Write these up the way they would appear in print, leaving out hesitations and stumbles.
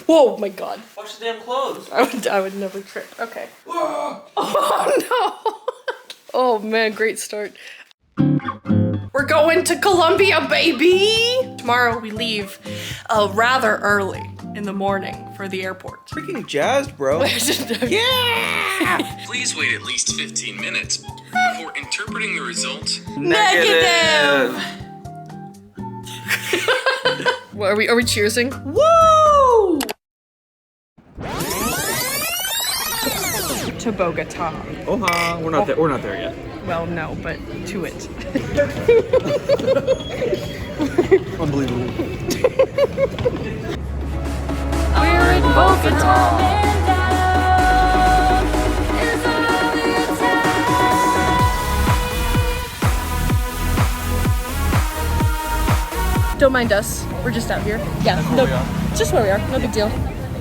Whoa, my God. Watch the damn clothes. I would never trip. Okay. Oh, no. Oh, man, great start. We're going to Colombia, baby! Tomorrow we leave rather early in the morning for the airport. Freaking jazzed, bro. Yeah! Please wait at least 15 minutes before interpreting the result. Negative! What, are we cheersing? Woo! To Bogota. We're not there. We're not there yet. Well, no, but to it. Unbelievable. We're in Bogota. Don't mind us. We're just out here. Yeah, no, it's just where we are. No big deal.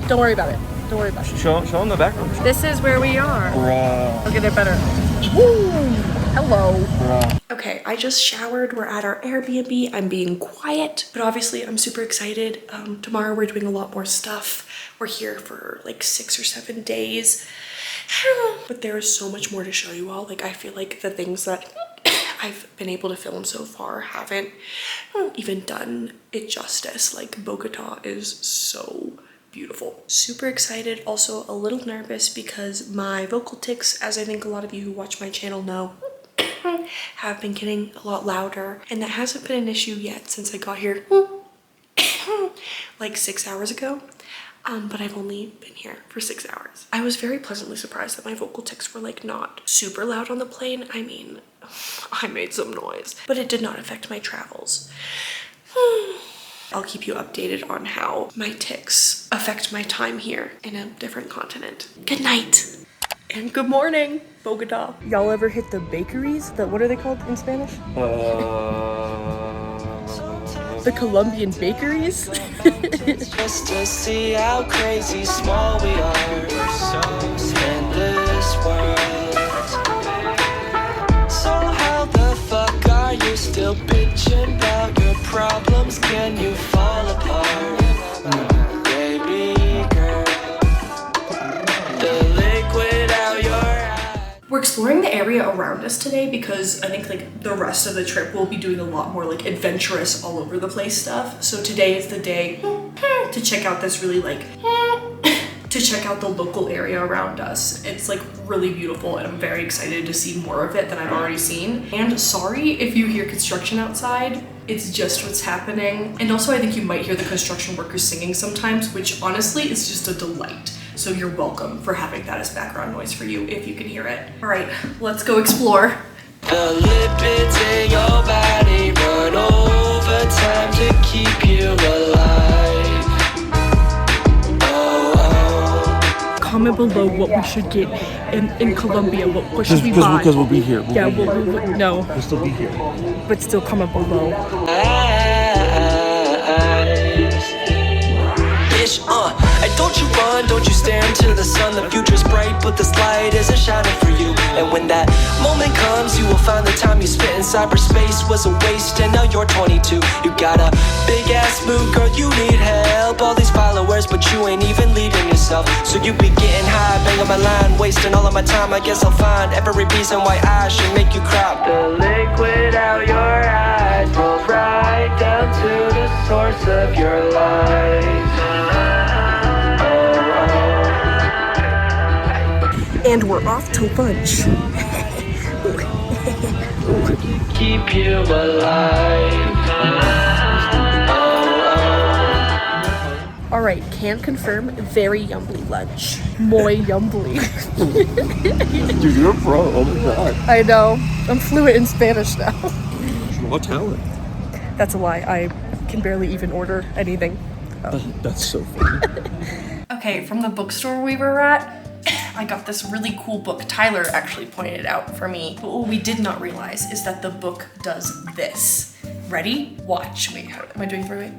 Don't worry about it. Don't worry about it. Show them the background. This is where we are. Bruh. I'll get it better. Woo! Hello. Bruh. Okay, I just showered. We're at our Airbnb. I'm being quiet, but obviously I'm super excited. Tomorrow we're doing a lot more stuff. We're here for like 6 or 7 days. But there is so much more to show you all. Like, I feel like the things that I've been able to film so far haven't even done it justice. Like, Bogota is so beautiful. Super excited, also a little nervous because my vocal tics, as I think a lot of you who watch my channel know, have been getting a lot louder, and that hasn't been an issue yet since I got here like 6 hours ago. But I've only been here for 6 hours. I was very pleasantly surprised that my vocal tics were like not super loud on the plane. I mean, I made some noise, but it did not affect my travels. I'll keep you updated on how my tics affect my time here in a different continent. Good night. And good morning, Bogota. Y'all ever hit the bakeries? What are they called in Spanish? The Colombian bakeries? Just to see how crazy small we are in this world. So how the fuck are you still bitching about your problems? Can you fall apart? Baby girl, the liquid out your eyes. We're exploring the area around us today because I think like the rest of the trip we'll be doing a lot more like adventurous all over the place stuff. So today is the day to check out this really like to check out the local area around us. It's like really beautiful and I'm very excited to see more of it than I've already seen. And sorry if you hear construction outside, it's just what's happening. And also I think you might hear the construction workers singing sometimes, which honestly is just a delight. So you're welcome for having that as background noise for you if you can hear it. All right, let's go explore. The lipids in your body run overtime to keep you alive. Comment below what we should get in Colombia. What should we buy? Because we'll be here. Yeah, no, We'll still be here. but still comment below. And don't you run, don't you stare into the sun. The future's bright, but this light isn't shining for you. And when that moment comes, you will find the time you spent in cyberspace was a waste. And now you're 22. You got a big ass mood, girl, you need help. All these followers, but you ain't even leading yourself. So you be getting high, bang on my line, wasting all of my time. I guess I'll find every reason why I should make you cry. The liquid out your eyes rolls right down to the source of your life. And we're off to lunch. Keep you alive. All right, can confirm, very yumbly lunch. Muy yumbly. Dude, you're a pro. Oh my god. I know, I'm fluent in Spanish now. Raw talent. That's a lie, I can barely even order anything. That's so funny. Okay, from the bookstore we were at, I got this really cool book. Tyler actually pointed it out for me. But what we did not realize is that the book does this. Ready? Watch. Wait, how am I doing for it?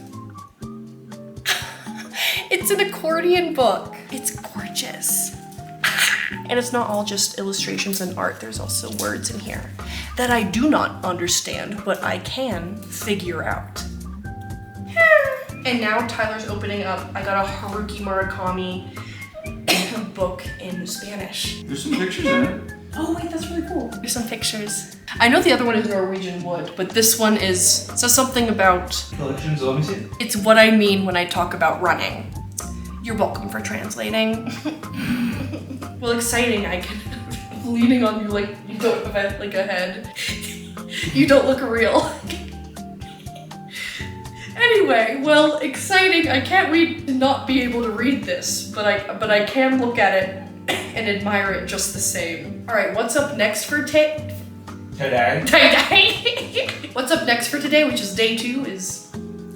It's an accordion book. It's gorgeous. And it's not all just illustrations and art. There's also words in here that I do not understand, but I can figure out. And now Tyler's opening up. I got a Haruki Murakami book in Spanish. There's some pictures in it. Oh wait, that's really cool. There's some pictures. I know the other one is Norwegian wood, but this one says something about Collections, let me see. it's what I mean when I talk about running. You're welcome for translating. Well, exciting. I can leaning on you like you don't have like a head. You don't look real. Anyway, well, exciting. I can't wait to not be able to read this, but I can look at it and admire it just the same. All right, what's up next for today? What's up next for today, which is day 2, is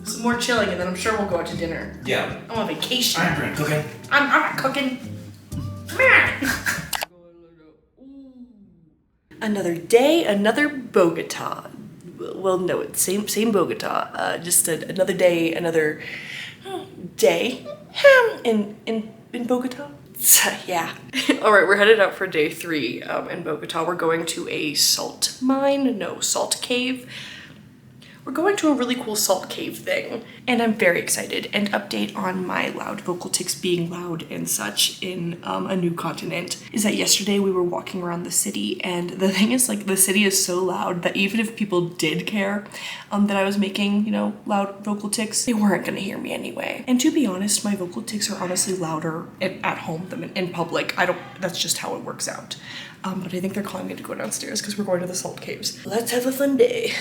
some more chilling, and then I'm sure we'll go out to dinner. Yeah. I'm on vacation. I'm cooking. I'm not cooking. Another day, another Bogota. Well, no, it's same Bogota. Just another day, another day in Bogota. So, yeah. All right, we're headed out for day 3 in Bogota. We're going to a salt cave. We're going to a really cool salt cave thing, and I'm very excited. And update on my loud vocal tics being loud and such in a new continent is that yesterday we were walking around the city, and the thing is, like, the city is so loud that even if people did care that I was making, you know, loud vocal tics, they weren't gonna hear me anyway. And to be honest, my vocal tics are honestly louder at home than in public. That's just how it works out. But I think they're calling me to go downstairs because we're going to the salt caves. Let's have a fun day.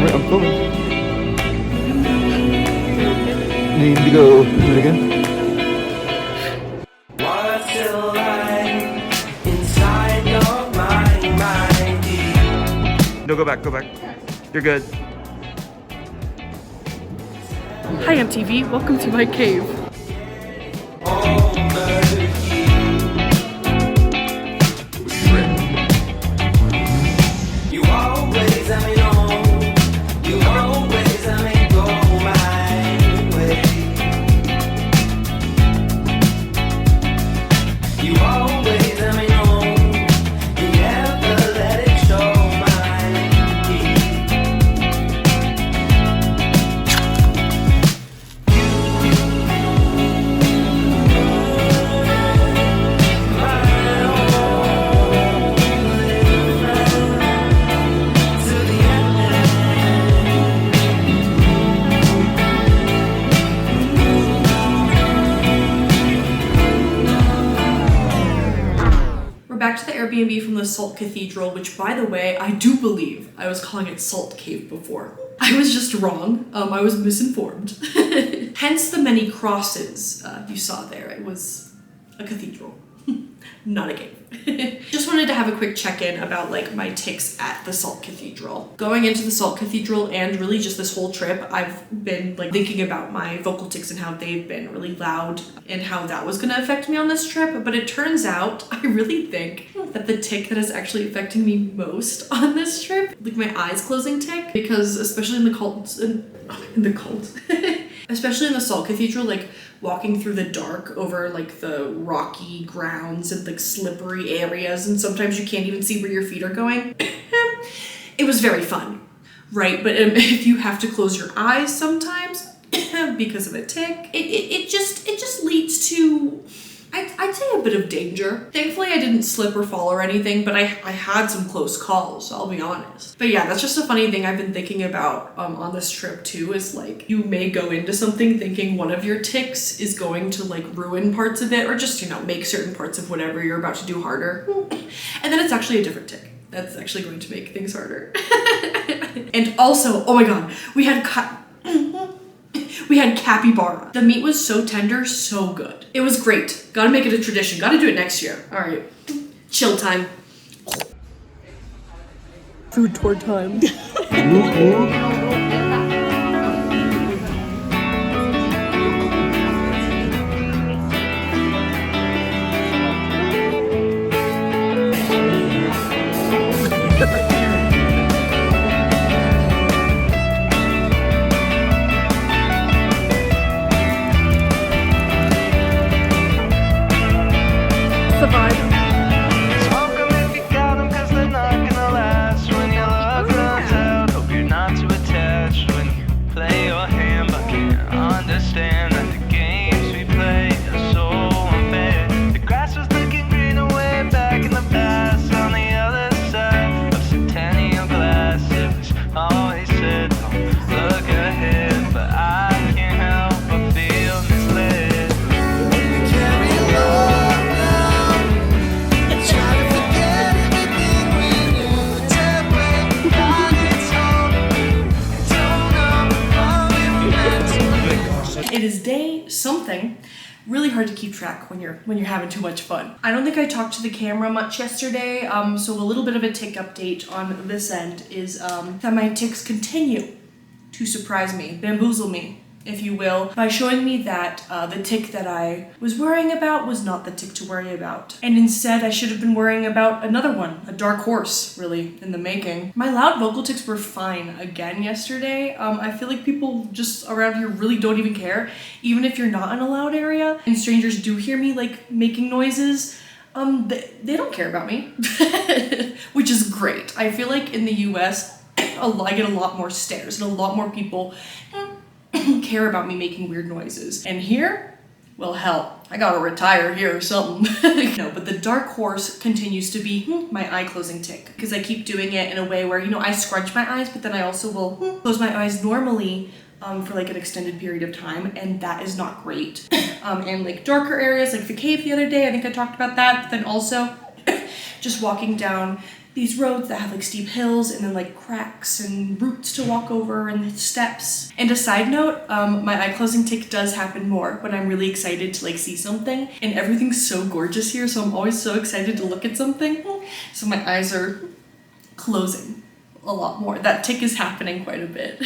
I'm filming. Need to go do it again? What's it like inside your mind? No, go back. You're good. Hi MTV, welcome to my cave. Back to the Airbnb from the Salt Cathedral, which, by the way, I do believe I was calling it Salt Cave before. I was just wrong. I was misinformed. Hence the many crosses you saw there. It was a cathedral, not a cave. Just wanted to have a quick check-in about like my tics at the Salt Cathedral. Going into the Salt Cathedral and really just this whole trip, I've been like thinking about my vocal tics and how they've been really loud and how that was gonna affect me on this trip. But it turns out, I really think that the tic that is actually affecting me most on this trip, like my eyes closing tic, because especially in the cult, especially in the Salt Cathedral, like walking through the dark over like the rocky grounds and like slippery areas, and sometimes you can't even see where your feet are going. It was very fun, right? But if you have to close your eyes sometimes because of a tic, it just leads to, I'd say a bit of danger. Thankfully, I didn't slip or fall or anything, but I had some close calls, I'll be honest. But yeah, that's just a funny thing I've been thinking about on this trip too, is like, you may go into something thinking one of your tics is going to like ruin parts of it, or just, you know, make certain parts of whatever you're about to do harder. And then it's actually a different tic that's actually going to make things harder. And also, oh my god, we had capybara. The meat was so tender, so good. It was great. Gotta make it a tradition. Gotta do it next year. All right, chill time. Food tour time. Smoke 'em if you got 'em, 'cause they're not gonna last. When your love runs out, hope you're not too attached. When you play your hand, but can't understand that the games we play are so unfair. The grass was looking greener way back in the past. On the other side of Centennial glass, it was always said, don't look ahead. But I can't help but feel misled. You carry along now and try to forget everything we knew. Tell me God it's home. Don't know how we meant to be. It is day something. Really hard to keep track when you're having too much fun. I don't think I talked to the camera much yesterday, so a little bit of a tic update on this end is that my tics continue to surprise me, bamboozle me, if you will, by showing me that the tic that I was worrying about was not the tic to worry about. And instead, I should have been worrying about another one, a dark horse, really, in the making. My loud vocal tics were fine again yesterday. I feel like people just around here really don't even care, even if you're not in a loud area, and strangers do hear me, like, making noises. They don't care about me, which is great. I feel like in the US, I get a lot more stares and a lot more people care about me making weird noises. And here, well, hell, I gotta retire here or something. No, but the dark horse continues to be my eye closing tic, because I keep doing it in a way where, you know, I scrunch my eyes, but then I also will close my eyes normally for like an extended period of time, and that is not great. And like darker areas, like the cave the other day, I think I talked about that, but then also just walking down these roads that have like steep hills and then like cracks and roots to walk over and steps. And a side note, my eye closing tic does happen more when I'm really excited to like see something, and everything's so gorgeous here, so I'm always so excited to look at something. So my eyes are closing a lot more. That tic is happening quite a bit.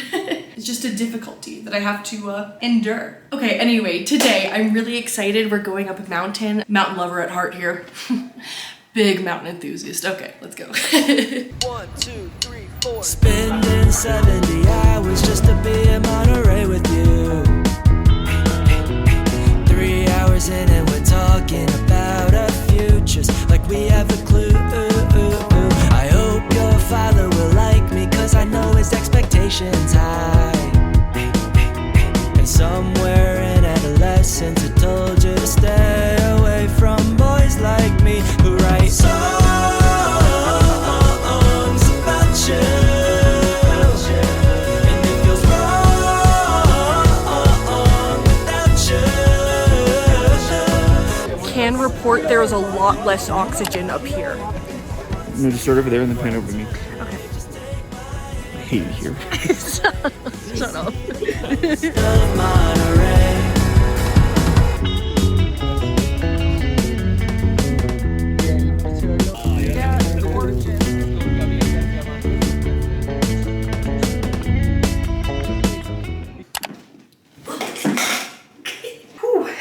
It's just a difficulty that I have to endure. Okay, anyway, today I'm really excited. We're going up a mountain. Mountain lover at heart here. Big mountain enthusiast. Okay, let's go. 1, 2, 3, 4. Spending 70 hours just to be in Monterey with you. 3 hours in and we're talking about our futures like we have a clue. I hope your father will like me, cause I know his expectations high. And somewhere in adolescence it told you to stay away from boys like me who write songs about you. And it feels wrong without you. Can report there is a lot less oxygen up here. No, just start over there and then pan over to me. Okay. I hate it here. Shut up. Love Monterey.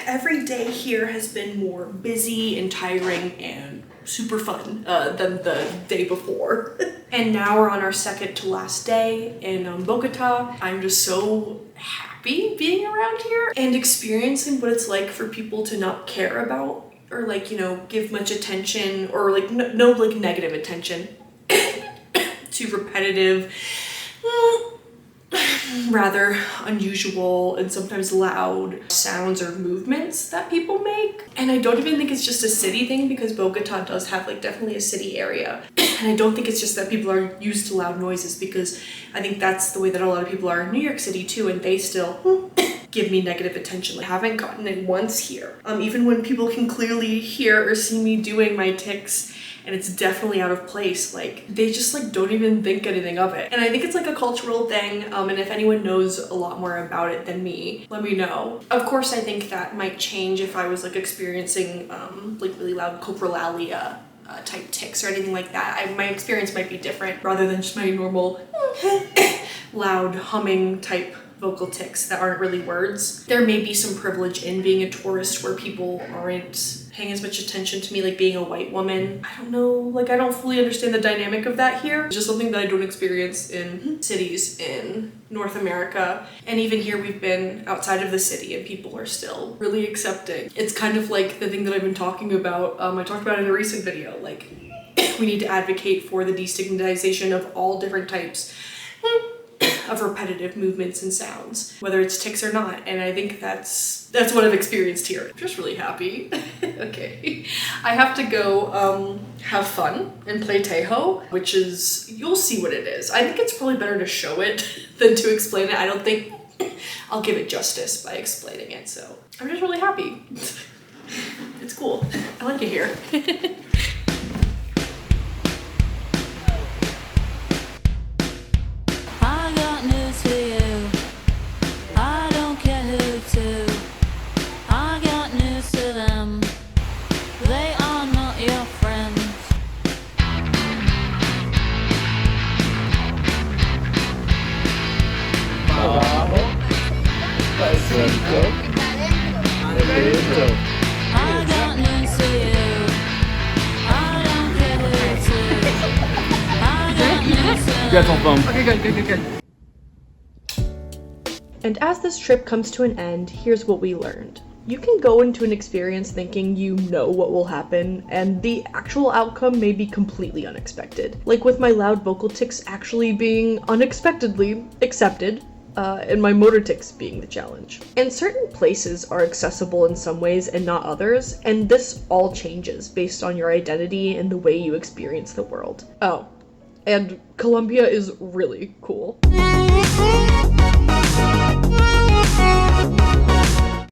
Every day here has been more busy and tiring and super fun than the day before. And now we're on our second to last day in Bogota. I'm just so happy being around here and experiencing what it's like for people to not care about or like, you know, give much attention or like no like negative attention to repetitive rather unusual and sometimes loud sounds or movements that people make. And I don't even think it's just a city thing, because Bogota does have like definitely a city area. And I don't think it's just that people are used to loud noises, because I think that's the way that a lot of people are in New York City too, and they still give me negative attention. I haven't gotten it once here. Even when people can clearly hear or see me doing my tics, and it's definitely out of place, like they just like don't even think anything of it. And I think it's like a cultural thing, and if anyone knows a lot more about it than me, let me know. Of course, I think that might change if I was like experiencing like really loud coprolalia type tics or anything like that. My experience might be different, rather than just my normal loud humming type vocal tics that aren't really words. There may be some privilege in being a tourist where people aren't paying as much attention to me, like being a white woman. I don't know, like I don't fully understand the dynamic of that here. It's just something that I don't experience in cities in North America. And even here we've been outside of the city and people are still really accepting. It's kind of like the thing that I've been talking about. I talked about in a recent video, like we need to advocate for the destigmatization of all different types of repetitive movements and sounds, whether it's tics or not. And I think that's what I've experienced here. I'm just really happy. Okay, I have to go have fun and play Tejo, which is, you'll see what it is. I think it's probably better to show it than to explain it. I don't think I'll give it justice by explaining it, so I'm just really happy. It's cool. I like it here. I got news for you. I don't care who to. I got news to them. They are not your friends. I got news for you. I don't care who to. I got news to them. Get on phone. Okay, good. And as this trip comes to an end, here's what we learned. You can go into an experience thinking you know what will happen, and the actual outcome may be completely unexpected. Like with my loud vocal tics actually being unexpectedly accepted, and my motor tics being the challenge. And certain places are accessible in some ways and not others, and this all changes based on your identity and the way you experience the world. Oh, and Colombia is really cool.